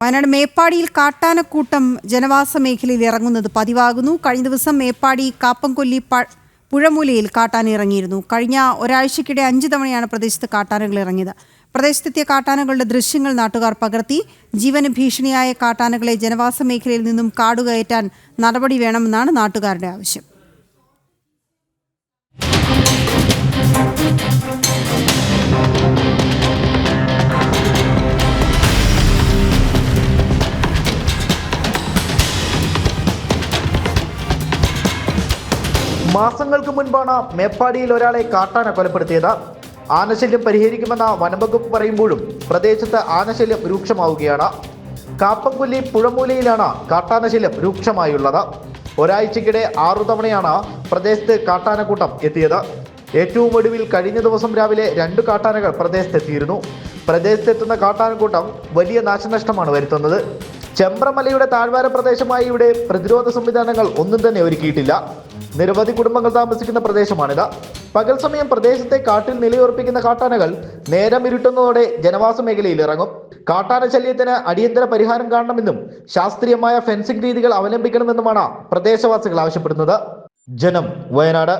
വയനാട് മേപ്പാടിയിൽ കാട്ടാനക്കൂട്ടം ജനവാസ മേഖലയിൽ ഇറങ്ങുന്നത് പതിവാകുന്നു. കഴിഞ്ഞ ദിവസം മേപ്പാടി കാപ്പംകൊല്ലി പുഴമൂലയിൽ കാട്ടാന ഇറങ്ങിയിരുന്നു. കഴിഞ്ഞ ഒരാഴ്ചക്കിടെ 5 തവണയാണ് പ്രദേശത്ത് കാട്ടാനകൾ ഇറങ്ങിയത്. പ്രദേശത്തെത്തിയ കാട്ടാനകളുടെ ദൃശ്യങ്ങൾ നാട്ടുകാർ പകർത്തി. ജീവന് ഭീഷണിയായ കാട്ടാനകളെ ജനവാസ മേഖലയിൽ നിന്നും കാടുകയറ്റാൻ നടപടി വേണമെന്നാണ് നാട്ടുകാരുടെ ആവശ്യം. മാസങ്ങൾക്ക് മുൻപാണ് മേപ്പാടിയിൽ ഒരാളെ കാട്ടാന കൊലപ്പെടുത്തിയത്. ആനശല്യം പരിഹരിക്കുമെന്ന വനംവകുപ്പ് പറയുമ്പോഴും പ്രദേശത്ത് ആനശല്യം രൂക്ഷമാവുകയാണ്. കാപ്പംകൊല്ലി പുഴമൂലയിലാണ് കാട്ടാനശല്യം രൂക്ഷമായുള്ളത്. ഒരാഴ്ചക്കിടെ 6 തവണയാണ് പ്രദേശത്ത് കാട്ടാനക്കൂട്ടം എത്തിയത്. ഏറ്റവും ഒടുവിൽ കഴിഞ്ഞ ദിവസം രാവിലെ 2 കാട്ടാനകൾ പ്രദേശത്തെത്തിയിരുന്നു. പ്രദേശത്തെത്തുന്ന കാട്ടാനക്കൂട്ടം വലിയ നാശനഷ്ടമാണ് വരുത്തുന്നത്. ചെമ്പ്രമലയുടെ താഴ്വാര പ്രദേശമായി ഇവിടെ പ്രതിരോധ സംവിധാനങ്ങൾ ഒന്നും തന്നെ ഒരുക്കിയിട്ടില്ല. നിരവധി കുടുംബങ്ങൾ താമസിക്കുന്ന പ്രദേശമാണിത്. പകൽ സമയം പ്രദേശത്തെ കാട്ടിൽ നിലയുറപ്പിക്കുന്ന കാട്ടാനകൾ നേരം ഇരുട്ടുന്നതോടെ ജനവാസ മേഖലയിൽ ഇറങ്ങും. കാട്ടാന ശല്യത്തിന് അടിയന്തര പരിഹാരം കാണണമെന്നും ശാസ്ത്രീയമായ ഫെൻസിംഗ് രീതികൾ അവലംബിക്കണമെന്നുമാണ് പ്രദേശവാസികൾ ആവശ്യപ്പെടുന്നത്. ജനം, വയനാട്.